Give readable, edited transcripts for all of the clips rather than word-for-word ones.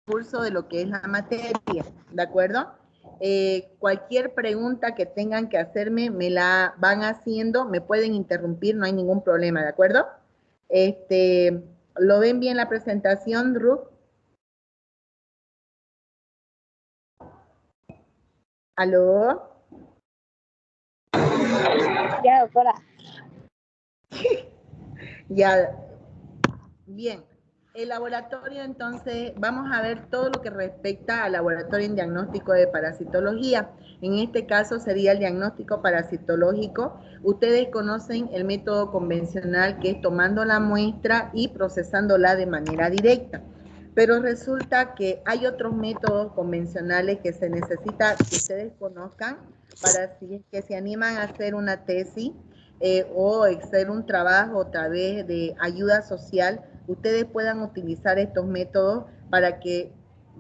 curso de lo que es la materia, ¿de acuerdo? Cualquier pregunta que tengan que hacerme, me la van haciendo, me pueden interrumpir, no hay ningún problema, ¿de acuerdo? ¿Lo ven bien la presentación, Ruth? ¿Aló? Ya, doctora. Ya, bien. El laboratorio, entonces, vamos a ver todo lo que respecta al laboratorio en diagnóstico de parasitología. En este caso sería el diagnóstico parasitológico. Ustedes conocen el método convencional, que es tomando la muestra y procesándola de manera directa. Pero resulta que hay otros métodos convencionales que se necesita que ustedes conozcan para si que se animan a hacer una tesis o hacer un trabajo a través de ayuda social. Ustedes puedan utilizar estos métodos para que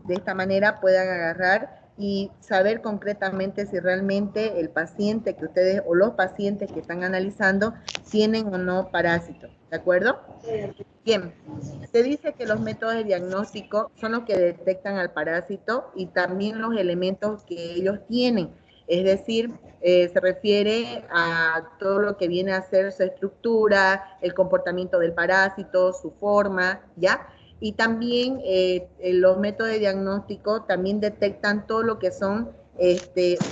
de esta manera puedan agarrar y saber concretamente si realmente el paciente que ustedes o los pacientes que están analizando tienen o no parásitos, ¿de acuerdo? Bien, se dice que los métodos de diagnóstico son los que detectan al parásito y también los elementos que ellos tienen, es decir, se refiere a todo lo que viene a ser su estructura, el comportamiento del parásito, su forma, ¿ya? Y también los métodos de diagnóstico también detectan todo lo que son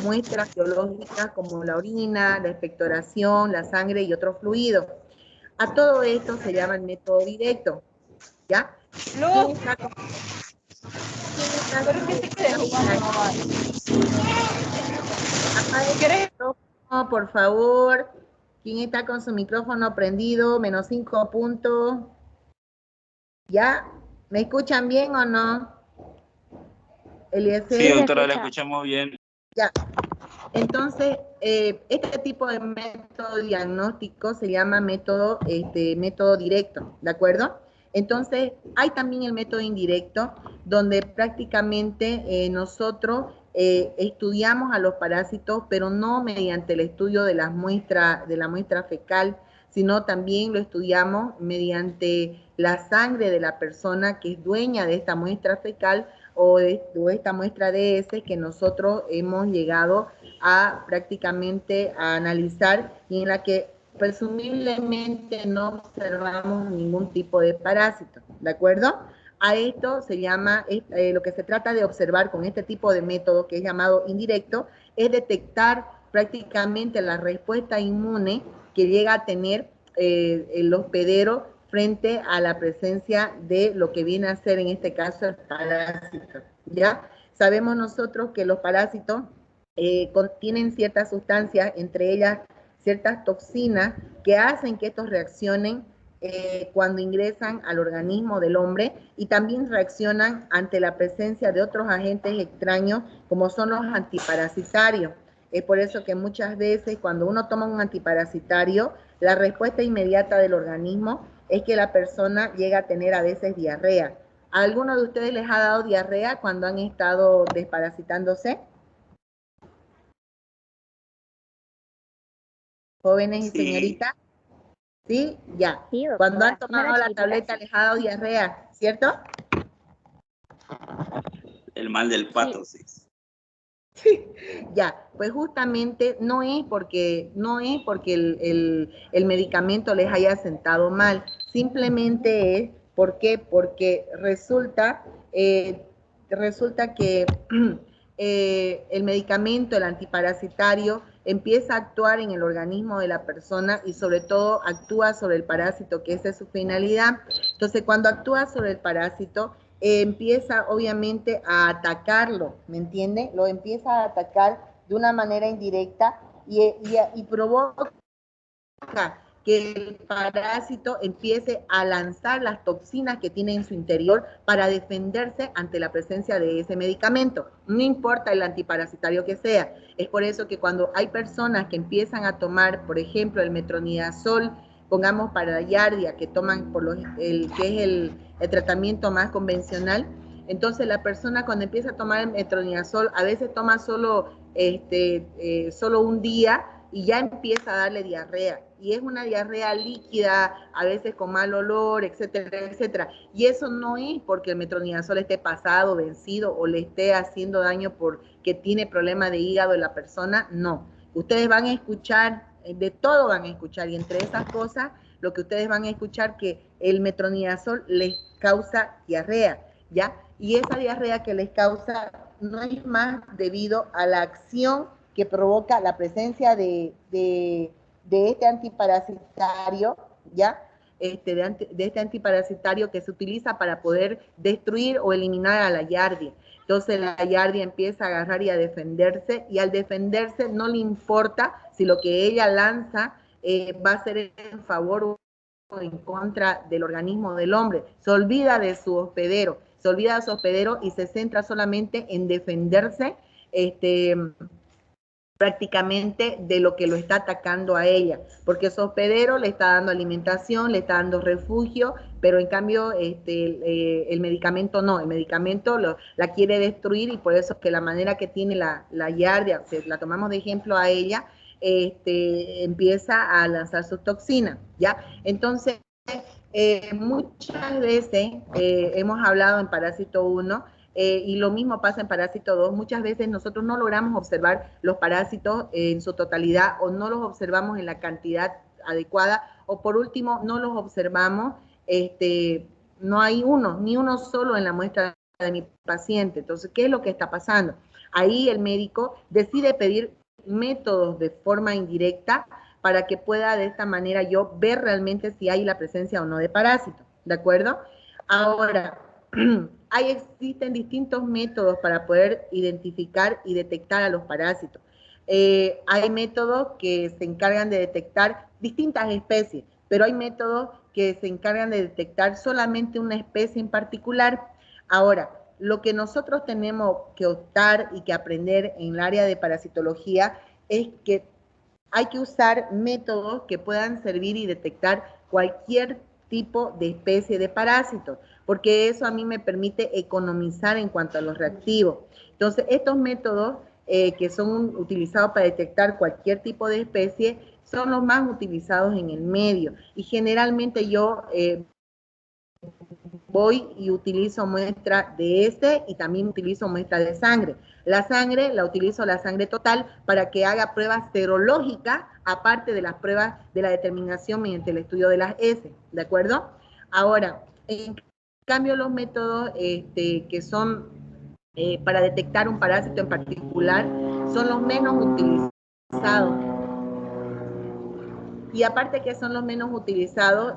muestras biológicas como la orina, la expectoración, la sangre y otros fluidos. A todo esto se llama el método directo, ¿ya? Luz. Apague el micrófono, por favor. ¿Quién está con su micrófono prendido? -5 puntos. ¿Ya? ¿Me escuchan bien o no? Sí, doctora, la escuchamos bien. Ya. Entonces, este tipo de método diagnóstico se llama método directo, ¿de acuerdo? Entonces, hay también el método indirecto, donde prácticamente nosotros estudiamos a los parásitos, pero no mediante el estudio de la muestra fecal, sino también lo estudiamos mediante la sangre de la persona que es dueña de esta muestra fecal o esta muestra de heces que nosotros hemos llegado a prácticamente a analizar y en la que presumiblemente no observamos ningún tipo de parásito, ¿de acuerdo? A esto se llama, lo que se trata de observar con este tipo de método que es llamado indirecto, es detectar prácticamente la respuesta inmune que llega a tener el hospedero frente a la presencia de lo que viene a ser en este caso el parásito, ¿ya? Sabemos nosotros que los parásitos contienen ciertas sustancias, entre ellas ciertas toxinas que hacen que estos reaccionen cuando ingresan al organismo del hombre y también reaccionan ante la presencia de otros agentes extraños como son los antiparasitarios. Es por eso que muchas veces cuando uno toma un antiparasitario, la respuesta inmediata del organismo es que la persona llega a tener a veces diarrea. ¿A alguno de ustedes les ha dado diarrea cuando han estado desparasitándose? Jóvenes y señoritas. ¿Sí? Ya. Sí, Cuando han tomado la tableta les ha dado diarrea, ¿cierto? El mal del pato, sí. Ya, pues justamente no es porque el medicamento les haya sentado mal, simplemente es, ¿por qué? Porque resulta que el medicamento, el antiparasitario, empieza a actuar en el organismo de la persona y sobre todo actúa sobre el parásito, que esa es su finalidad. Entonces, cuando actúa sobre el parásito, empieza obviamente a atacarlo, ¿me entiende? Lo empieza a atacar de una manera indirecta y provoca que el parásito empiece a lanzar las toxinas que tiene en su interior para defenderse ante la presencia de ese medicamento. No importa el antiparasitario que sea. Es por eso que cuando hay personas que empiezan a tomar, por ejemplo, el metronidazol, pongamos para la giardia, que toman que es el tratamiento más convencional, entonces la persona cuando empieza a tomar el metronidazol, a veces toma solo un día, y ya empieza a darle diarrea. Y es una diarrea líquida, a veces con mal olor, etcétera, etcétera. Y eso no es porque el metronidazol esté pasado, vencido o le esté haciendo daño porque tiene problema de hígado en la persona, no. Ustedes van a escuchar, de todo van a escuchar, y entre esas cosas, lo que ustedes van a escuchar que el metronidazol les causa diarrea, ¿ya? Y esa diarrea que les causa no es más debido a la acción que provoca la presencia de este antiparasitario, ¿ya? De este antiparasitario que se utiliza para poder destruir o eliminar a la yardia. Entonces la yardia empieza a agarrar y a defenderse, y al defenderse no le importa si lo que ella lanza va a ser en favor o en contra del organismo del hombre. Se olvida de su hospedero, y se centra solamente en defenderse prácticamente de lo que lo está atacando a ella, porque su hospedero le está dando alimentación, le está dando refugio, pero en cambio el medicamento no, el medicamento la quiere destruir, y por eso es que la manera que tiene la yardia, la tomamos de ejemplo a ella, empieza a lanzar sus toxinas, ¿ya? Entonces, muchas veces hemos hablado en Parásito 1, y lo mismo pasa en Parásito 2, muchas veces nosotros no logramos observar los parásitos en su totalidad, o no los observamos en la cantidad adecuada, o por último no los observamos, no hay ni uno solo en la muestra de mi paciente. Entonces, ¿qué es lo que está pasando? Ahí el médico decide pedir métodos de forma indirecta para que pueda de esta manera yo ver realmente si hay la presencia o no de parásitos, ¿de acuerdo? Ahora, existen distintos métodos para poder identificar y detectar a los parásitos. Hay métodos que se encargan de detectar distintas especies, pero hay métodos que se encargan de detectar solamente una especie en particular. Ahora, lo que nosotros tenemos que optar y que aprender en el área de parasitología es que hay que usar métodos que puedan servir y detectar cualquier tipo de especie de parásito, porque eso a mí me permite economizar en cuanto a los reactivos. Entonces, estos métodos que son utilizados para detectar cualquier tipo de especie son los más utilizados en el medio, y generalmente yo voy y utilizo muestra de y también utilizo muestra de sangre. La sangre, utilizo la sangre total para que haga pruebas serológicas, aparte de las pruebas de la determinación mediante el estudio de las S, ¿de acuerdo? Ahora, en cambio, los métodos que son para detectar un parásito en particular son los menos utilizados. Y aparte que son los menos utilizados,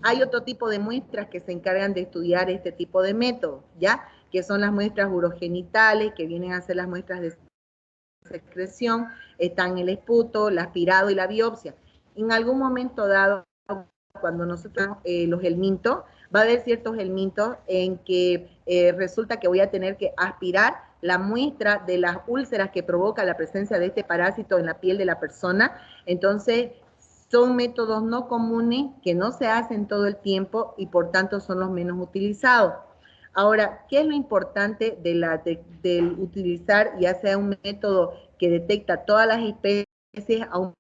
hay otro tipo de muestras que se encargan de estudiar este tipo de métodos, ¿ya? Que son las muestras urogenitales, que vienen a ser las muestras de secreción, están el esputo, el aspirado y la biopsia. En algún momento dado, cuando nosotros los helmintos, va a haber ciertos helmintos en que resulta que voy a tener que aspirar la muestra de las úlceras que provoca la presencia de este parásito en la piel de la persona. Entonces, son métodos no comunes que no se hacen todo el tiempo y por tanto son los menos utilizados. Ahora, ¿qué es lo importante de utilizar ya sea un método que detecta todas las especies a un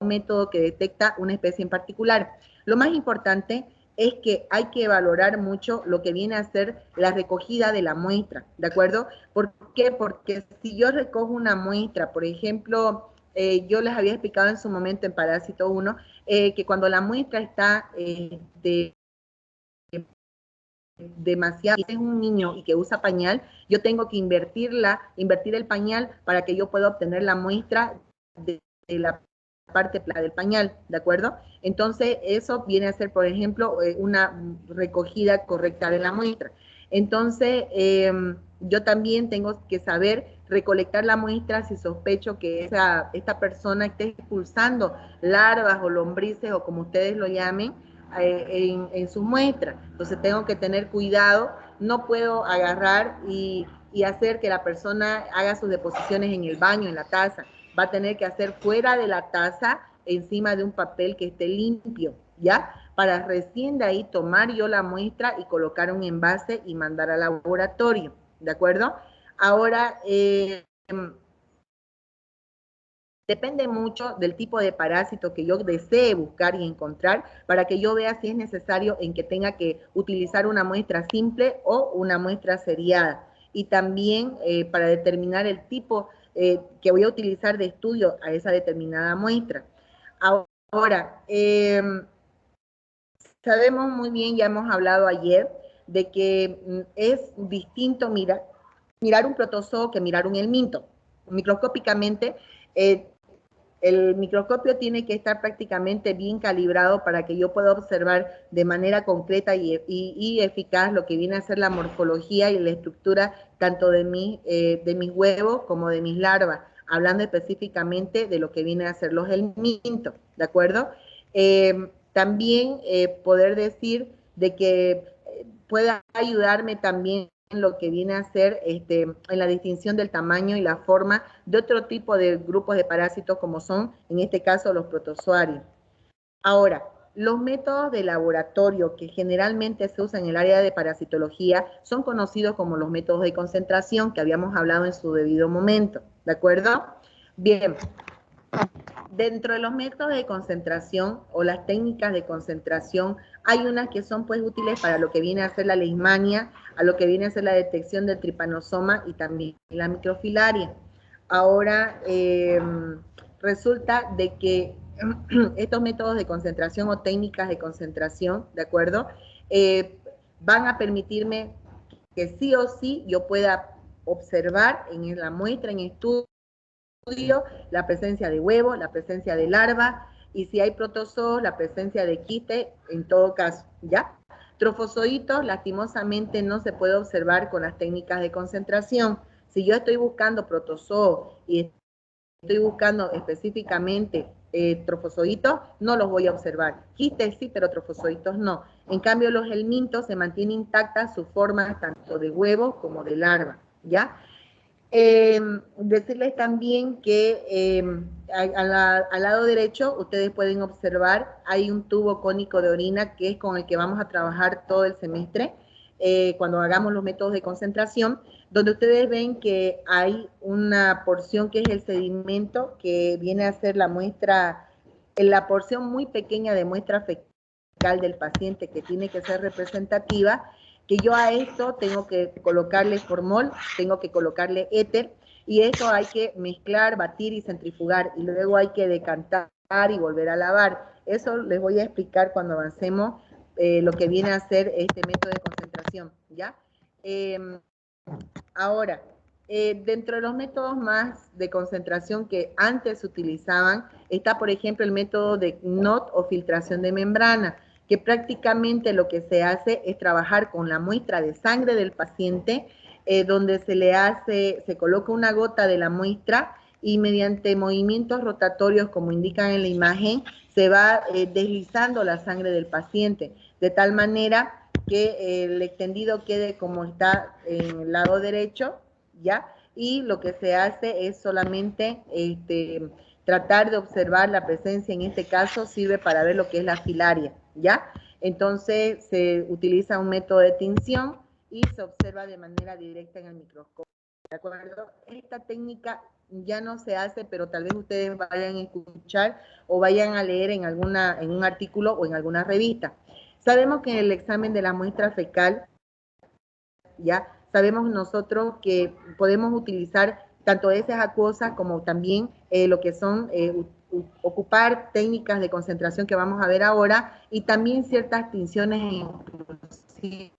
método que detecta una especie en particular? Lo más importante es que hay que valorar mucho lo que viene a ser la recogida de la muestra, ¿de acuerdo? ¿Por qué? Porque si yo recojo una muestra, por ejemplo, yo les había explicado en su momento en Parásito 1, que cuando la muestra está demasiado, si es un niño y que usa pañal, yo tengo que invertir el pañal para que yo pueda obtener la muestra de la parte del pañal, ¿de acuerdo? Entonces, eso viene a ser, por ejemplo, una recogida correcta de la muestra. Entonces, yo también tengo que saber recolectar la muestra si sospecho que esta persona esté expulsando larvas o lombrices o como ustedes lo llamen, en sus muestras. Entonces tengo que tener cuidado, no puedo agarrar y hacer que la persona haga sus deposiciones en el baño, en la taza. Va a tener que hacer fuera de la taza, encima de un papel que esté limpio, ¿ya? Para recién de ahí tomar yo la muestra y colocar un envase y mandar al laboratorio, ¿de acuerdo? Ahora, Depende mucho del tipo de parásito que yo desee buscar y encontrar para que yo vea si es necesario en que tenga que utilizar una muestra simple o una muestra seriada. Y también para determinar el tipo que voy a utilizar de estudio a esa determinada muestra. Ahora, sabemos muy bien, ya hemos hablado ayer, de que es distinto mirar un protozoo que mirar un helminto. Microscópicamente, el microscopio tiene que estar prácticamente bien calibrado para que yo pueda observar de manera concreta y eficaz lo que viene a ser la morfología y la estructura tanto de mis huevos como de mis larvas, hablando específicamente de lo que viene a ser los helmintos, ¿de acuerdo? También poder decir de que pueda ayudarme también en lo que viene a ser en la distinción del tamaño y la forma de otro tipo de grupos de parásitos como son, en este caso, los protozoarios. Ahora, los métodos de laboratorio que generalmente se usan en el área de parasitología son conocidos como los métodos de concentración que habíamos hablado en su debido momento, ¿de acuerdo? Bien, dentro de los métodos de concentración o las técnicas de concentración, hay unas que son pues útiles para lo que viene a ser la leishmania, a lo que viene a ser la detección del trypanosoma y también la microfilaria. Ahora, resulta de que estos métodos de concentración o técnicas de concentración, ¿de acuerdo? Van a permitirme que sí o sí yo pueda observar en la muestra en estudio la presencia de huevo, la presencia de larva, y si hay protozoos, la presencia de quiste en todo caso, ¿ya? Trofozoitos, lastimosamente, no se puede observar con las técnicas de concentración. Si yo estoy buscando protozoos y estoy buscando específicamente trofozoitos, no los voy a observar. Quistes sí, pero trofozoitos no. En cambio, los helmintos se mantiene intacta su forma tanto de huevo como de larva, ¿ya? Decirles también que al lado derecho ustedes pueden observar, hay un tubo cónico de orina que es con el que vamos a trabajar todo el semestre, cuando hagamos los métodos de concentración, donde ustedes ven que hay una porción que es el sedimento, que viene a ser la muestra, la porción muy pequeña de muestra fecal del paciente que tiene que ser representativa, que yo a esto tengo que colocarle formol, tengo que colocarle éter, y esto hay que mezclar, batir y centrifugar, y luego hay que decantar y volver a lavar. Eso les voy a explicar cuando avancemos lo que viene a ser este método de concentración, ¿ya? Ahora, dentro de los métodos más de concentración que antes se utilizaban, está, por ejemplo, el método de Knott o filtración de membrana, que prácticamente lo que se hace es trabajar con la muestra de sangre del paciente, donde se coloca una gota de la muestra y mediante movimientos rotatorios, como indican en la imagen, se va deslizando la sangre del paciente, de tal manera que el extendido quede como está en el lado derecho, ¿ya? Y lo que se hace es solamente tratar de observar la presencia, en este caso sirve para ver lo que es la filaria, ¿ya? Entonces se utiliza un método de tinción y se observa de manera directa en el microscopio, ¿de acuerdo? Esta técnica ya no se hace, pero tal vez ustedes vayan a escuchar o vayan a leer en un artículo o en alguna revista. Sabemos que en el examen de la muestra fecal, ya sabemos nosotros que podemos utilizar tanto heces acuosas como también lo que son ocupar técnicas de concentración que vamos a ver ahora, y también ciertas tinciones inclusive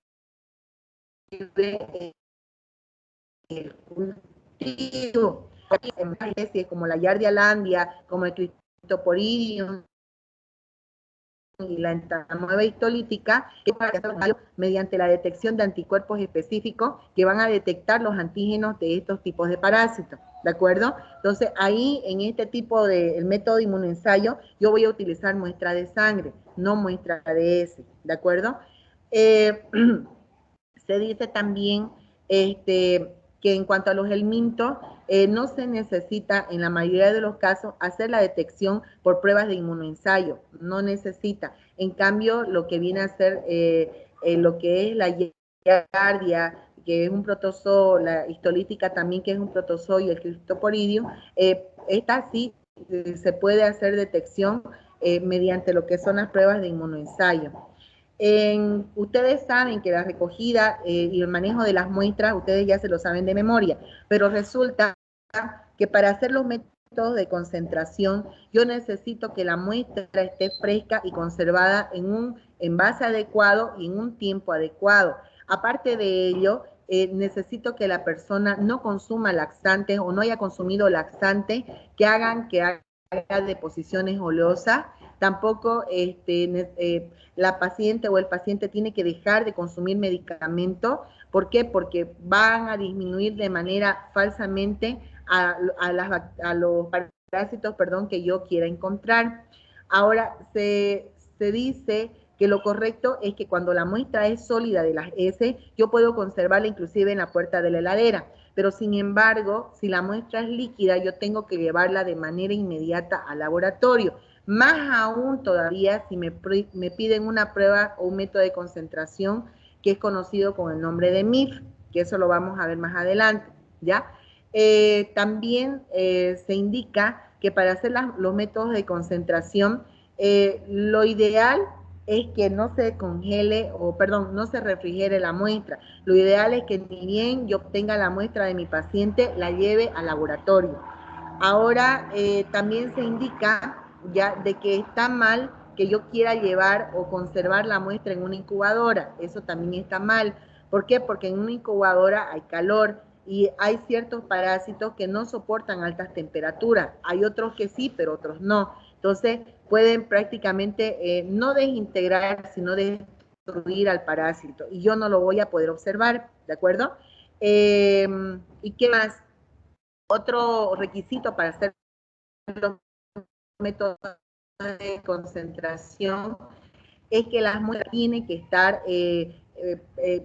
el cultivo, en especies como la Giardia landia, como el Cryptoporidium y la entamoeba histolítica, que mediante la detección de anticuerpos específicos que van a detectar los antígenos de estos tipos de parásitos, ¿de acuerdo? Entonces, ahí en este tipo de el método de inmunoensayo, yo voy a utilizar muestra de sangre, no muestra de heces, ¿de acuerdo? Se dice también que en cuanto a los helmintos, no se necesita en la mayoría de los casos hacer la detección por pruebas de inmunoensayo, no necesita. En cambio, lo que viene a ser lo que es la Giardia, que es un protozoo, la histolítica también, que es un protozoo, y el Cryptoporidium, esta sí se puede hacer detección mediante lo que son las pruebas de inmunoensayo. Ustedes saben que la recogida y el manejo de las muestras, ustedes ya se lo saben de memoria, pero resulta que para hacer los métodos de concentración, yo necesito que la muestra esté fresca y conservada en un envase adecuado y en un tiempo adecuado. Aparte de ello, necesito que la persona no consuma laxantes o no haya consumido laxantes que hagan que haga deposiciones oleosas. Tampoco la paciente o el paciente tiene que dejar de consumir medicamento. ¿Por qué? Porque van a disminuir de manera falsamente a los parásitos, que yo quiera encontrar. Ahora, se dice que lo correcto es que cuando la muestra es sólida de las heces, yo puedo conservarla inclusive en la puerta de la heladera. Pero sin embargo, si la muestra es líquida, yo tengo que llevarla de manera inmediata al laboratorio. Más aún todavía si me piden una prueba o un método de concentración que es conocido con el nombre de MIF, que eso lo vamos a ver más adelante, ¿ya? También se indica que para hacer los métodos de concentración, lo ideal es que no se congele, no se refrigere la muestra. Lo ideal es que ni bien yo obtenga la muestra de mi paciente, la lleve al laboratorio. Ahora, también se indica ya de que está mal que yo quiera llevar o conservar la muestra en una incubadora. Eso también está mal. ¿Por qué? Porque en una incubadora hay calor y hay ciertos parásitos que no soportan altas temperaturas. Hay otros que sí, pero otros no. Entonces, pueden prácticamente no desintegrar, sino destruir al parásito. Y yo no lo voy a poder observar, ¿de acuerdo? ¿Y qué más? Otro requisito para hacer los métodos de concentración es que las muestras tienen que estar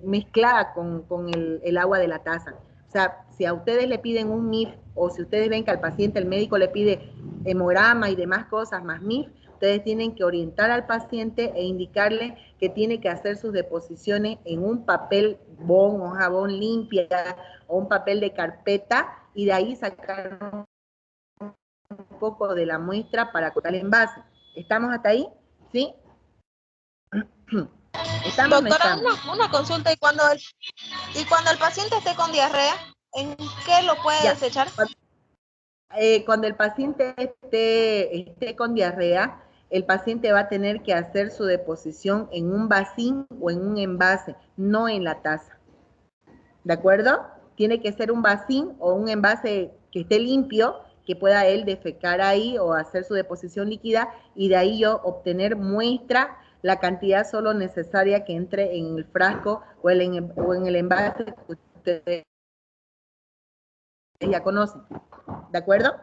mezcladas con el agua de la taza. O sea, si a ustedes le piden un MIF o si ustedes ven que al paciente el médico le pide hemograma y demás cosas más MIF, ustedes tienen que orientar al paciente e indicarle que tiene que hacer sus deposiciones en un papel bond o jabón limpia o un papel de carpeta y de ahí sacar un poco de la muestra para cortar el envase. ¿Estamos hasta ahí? ¿Sí? ¿Estamos? Doctora, ¿no estamos? una consulta, y cuando el paciente esté con diarrea, ¿en qué lo puede desechar? Cuando el paciente esté con diarrea, el paciente va a tener que hacer su deposición en un vasín o en un envase, no en la taza. ¿De acuerdo? Tiene que ser un vasín o un envase que esté limpio, que pueda él defecar ahí o hacer su deposición líquida y de ahí yo obtener muestra, la cantidad solo necesaria que entre en el frasco o en el envase que ustedes ya conocen. ¿De acuerdo?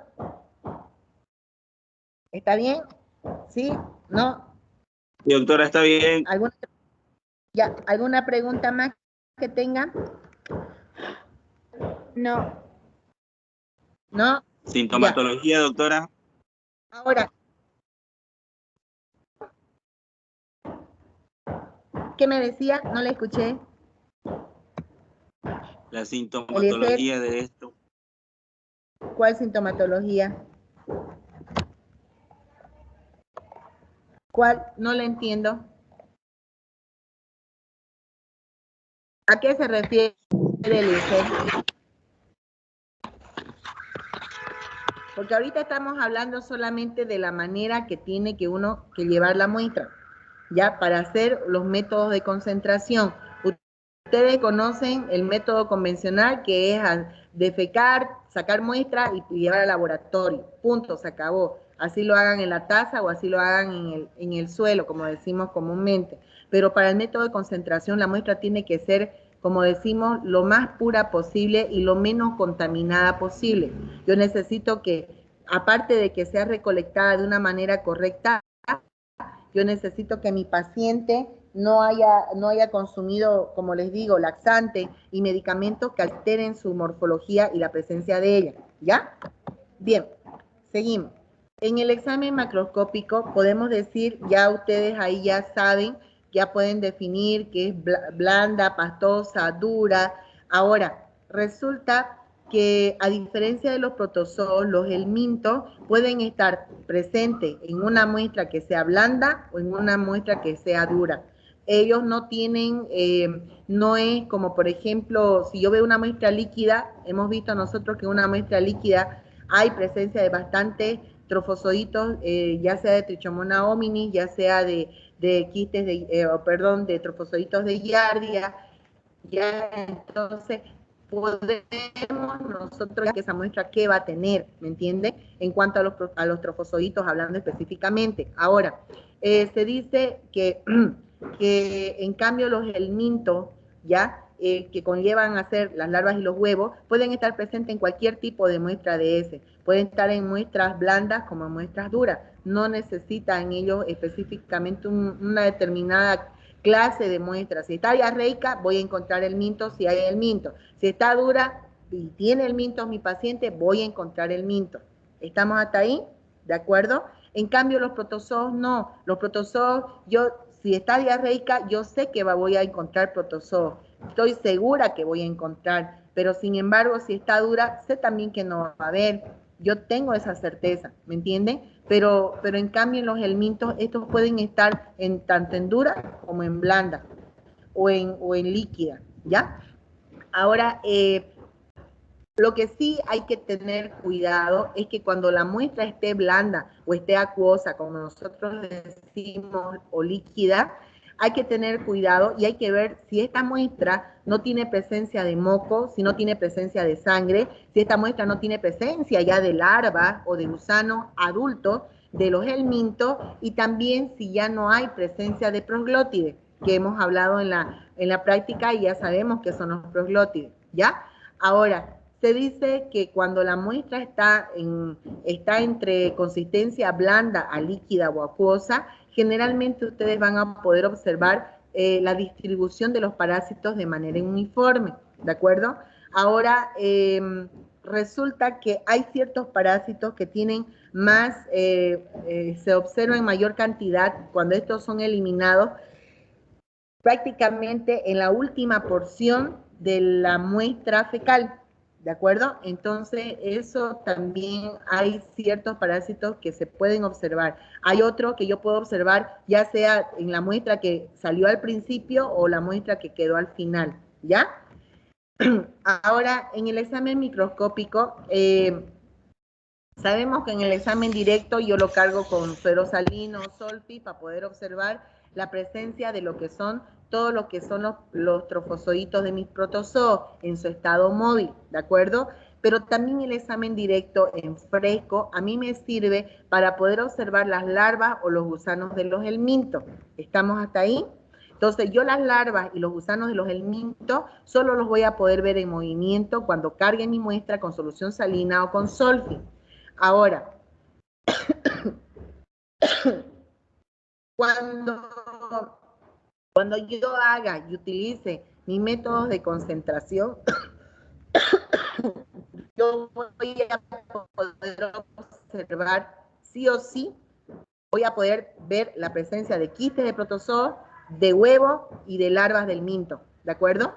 ¿Está bien? ¿Sí? ¿No? Sí, doctora, está bien. ¿Alguna pregunta más que tengan? No. ¿No? Sintomatología, ya. Doctora. Ahora, ¿qué me decía? No le escuché. La sintomatología de esto. ¿Cuál sintomatología? ¿Cuál? No le entiendo. ¿A qué se refiere, Eliezer? Porque ahorita estamos hablando solamente de la manera que tiene que uno que llevar la muestra, ya para hacer los métodos de concentración. Ustedes conocen el método convencional que es defecar, sacar muestra y llevar al laboratorio. Punto, se acabó. Así lo hagan en la taza o así lo hagan en el suelo, como decimos comúnmente. Pero para el método de concentración la muestra tiene que ser, como decimos, lo más pura posible y lo menos contaminada posible. Yo necesito que, aparte de que sea recolectada de una manera correcta, yo necesito que mi paciente no haya consumido, como les digo, laxante y medicamentos que alteren su morfología y la presencia de ella, ¿ya? Bien, seguimos. En el examen macroscópico podemos decir, ya ustedes ahí ya saben, ya pueden definir que es blanda, pastosa, dura. Ahora, resulta que a diferencia de los protozoos, los helmintos pueden estar presentes en una muestra que sea blanda o en una muestra que sea dura. Ellos no tienen, no es como por ejemplo, si yo veo una muestra líquida, hemos visto nosotros que en una muestra líquida hay presencia de bastantes trofozoitos, ya sea de Trichomona hominis, ya sea de quistes, de trofozoitos de Giardia, ya entonces podemos nosotros que esa muestra qué va a tener, ¿me entiende? En cuanto a los trofozoitos, hablando específicamente. Ahora, se dice que, que en cambio los helmintos, ¿ya? Que conllevan a ser las larvas y los huevos, pueden estar presentes en cualquier tipo de muestra de ese. Pueden estar en muestras blandas como en muestras duras. No necesitan ellos específicamente una determinada clase de muestra. Si está diarreica, voy a encontrar el minto si hay el minto. Si está dura y tiene el minto mi paciente, voy a encontrar el minto. ¿Estamos hasta ahí? ¿De acuerdo? En cambio, los protozoos no. Los protozoos, si está diarreica, yo sé que voy a encontrar protozoos. Estoy segura que voy a encontrar. Pero sin embargo, si está dura, sé también que no va a haber. Yo tengo esa certeza, ¿me entienden? Pero en cambio en los helmintos, estos pueden estar tanto en dura como en blanda o en líquida, ¿ya? Ahora, lo que sí hay que tener cuidado es que cuando la muestra esté blanda o esté acuosa, como nosotros decimos, o líquida, hay que tener cuidado y hay que ver si esta muestra no tiene presencia de moco, si no tiene presencia de sangre, si esta muestra no tiene presencia ya de larva o de gusano adulto de los helmintos, y también si ya no hay presencia de prosglótides, que hemos hablado en la práctica y ya sabemos que son los prosglótides, ¿ya? Ahora, se dice que cuando la muestra está entre consistencia blanda a líquida o acuosa, generalmente ustedes van a poder observar la distribución de los parásitos de manera uniforme, ¿de acuerdo? Ahora, resulta que hay ciertos parásitos que tienen más, se observa en mayor cantidad cuando estos son eliminados prácticamente en la última porción de la muestra fecal, ¿de acuerdo? Entonces, eso también hay ciertos parásitos que se pueden observar. Hay otros que yo puedo observar ya sea en la muestra que salió al principio o la muestra que quedó al final, ¿ya? Ahora, en el examen microscópico, sabemos que en el examen directo yo lo cargo con suero salino o Solfi para poder observar la presencia de lo que son todo lo que son los trofozoitos de mis protozoos en su estado móvil, ¿de acuerdo? Pero también el examen directo en fresco a mí me sirve para poder observar las larvas o los gusanos de los helmintos. ¿Estamos hasta ahí? Entonces yo las larvas y los gusanos de los helmintos solo los voy a poder ver en movimiento cuando cargue mi muestra con solución salina o con Solfi. Ahora, cuando yo haga y utilice mis métodos de concentración, yo voy a poder observar sí o sí, voy a poder ver la presencia de quistes de protozoos, de huevos y de larvas del minto, ¿de acuerdo?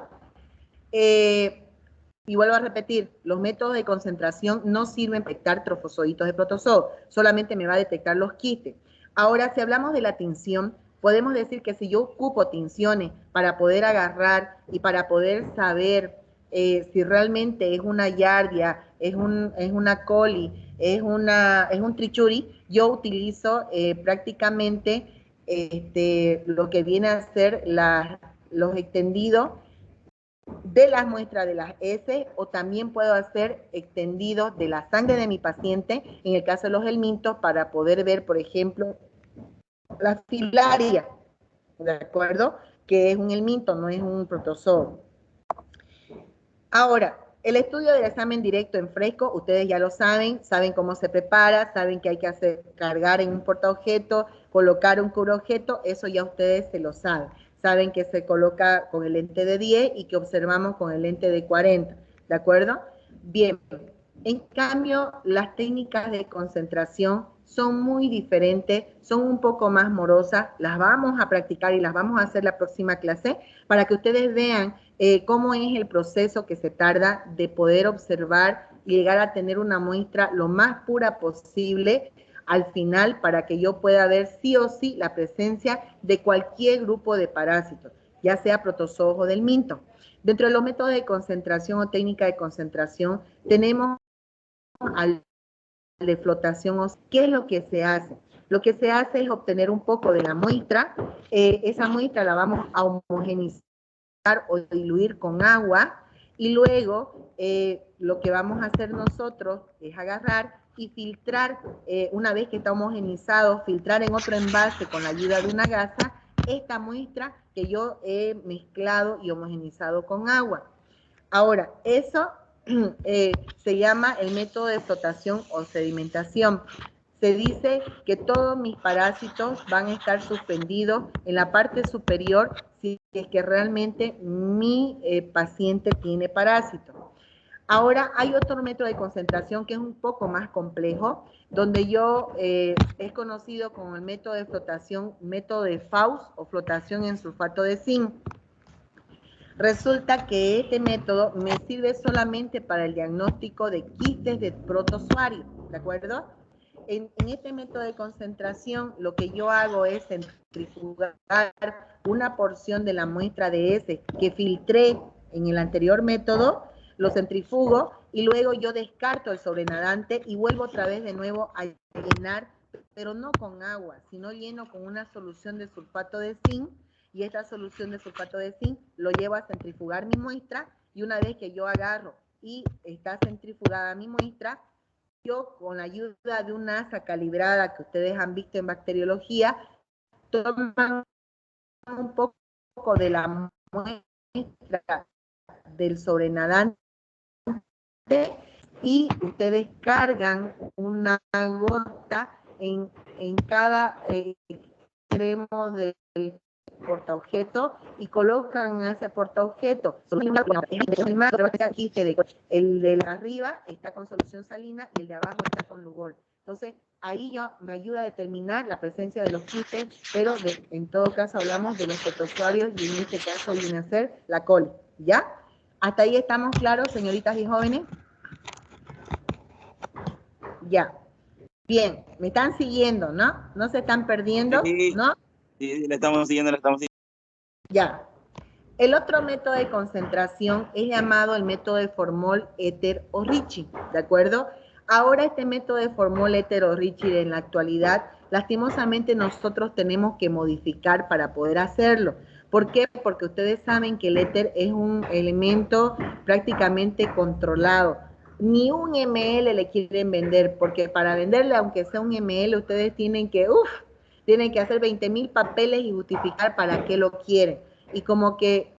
Y vuelvo a repetir, los métodos de concentración no sirven para detectar trofozoitos de protozoo, solamente me va a detectar los quistes. Ahora, si hablamos de la tinción, podemos decir que si yo ocupo tinciones para poder agarrar y para poder saber si realmente es una Giardia, es una coli, es un trichuri, yo utilizo prácticamente lo que viene a ser los extendidos de las muestras de las heces, o también puedo hacer extendidos de la sangre de mi paciente, en el caso de los helmintos, para poder ver, por ejemplo, la filaria, ¿de acuerdo? Que es un helminto, no es un protozoo. Ahora, el estudio del examen directo en fresco, ustedes ya lo saben cómo se prepara, saben que hay que cargar en un portaobjeto, colocar un cubreobjeto, eso ya ustedes se lo saben. Saben que se coloca con el lente de 10 y que observamos con el lente de 40, ¿de acuerdo? Bien, en cambio, las técnicas de concentración son muy diferentes, son un poco más morosas, las vamos a practicar y las vamos a hacer la próxima clase para que ustedes vean cómo es el proceso que se tarda de poder observar y llegar a tener una muestra lo más pura posible al final para que yo pueda ver sí o sí la presencia de cualquier grupo de parásitos, ya sea protozoos o del minto. Dentro de los métodos de concentración o técnica de concentración tenemos al de flotación. ¿Qué es lo que se hace? Lo que se hace es obtener un poco de la muestra, esa muestra la vamos a homogeneizar o diluir con agua y luego lo que vamos a hacer nosotros es agarrar y filtrar, una vez que está homogenizado, filtrar en otro envase con la ayuda de una gasa esta muestra que yo he mezclado y homogenizado con agua. Ahora, eso se llama el método de flotación o sedimentación. Se dice que todos mis parásitos van a estar suspendidos en la parte superior si es que realmente mi paciente tiene parásitos. Ahora hay otro método de concentración que es un poco más complejo, donde yo es conocido como el método de flotación, método de Faust o flotación en sulfato de zinc. Resulta que este método me sirve solamente para el diagnóstico de quistes de protozoario, ¿de acuerdo? En este método de concentración, lo que yo hago es centrifugar una porción de la muestra de ese que filtré en el anterior método, lo centrifugo y luego yo descarto el sobrenadante y vuelvo otra vez de nuevo a llenar, pero no con agua, sino lleno con una solución de sulfato de zinc, y esta solución de sulfato de zinc lo llevo a centrifugar mi muestra, y una vez que yo agarro y está centrifugada mi muestra, yo con la ayuda de una asa calibrada que ustedes han visto en bacteriología, toman un poco de la muestra del sobrenadante y ustedes cargan una gota en cada extremo del portaobjeto y colocan ese portaobjeto. El de arriba está con solución salina y el de abajo está con Lugol. Entonces, ahí me ayuda a determinar la presencia de los quistes, pero en todo caso hablamos de los protozoarios y en este caso viene a ser la coli. ¿Ya? ¿Hasta ahí estamos claros, señoritas y jóvenes? Ya. Bien, me están siguiendo, ¿no? No se están perdiendo, sí, ¿no? Sí, le estamos siguiendo, Ya. El otro método de concentración es llamado el método de formol, éter o Ricci, ¿de acuerdo? Ahora este método de formol, éter o Ricci en la actualidad, lastimosamente nosotros tenemos que modificar para poder hacerlo. ¿Por qué? Porque ustedes saben que el éter es un elemento prácticamente controlado. Ni un ml le quieren vender, porque para venderle, aunque sea un ml, ustedes tienen que hacer 20.000 papeles y justificar para qué lo quieren. Y como que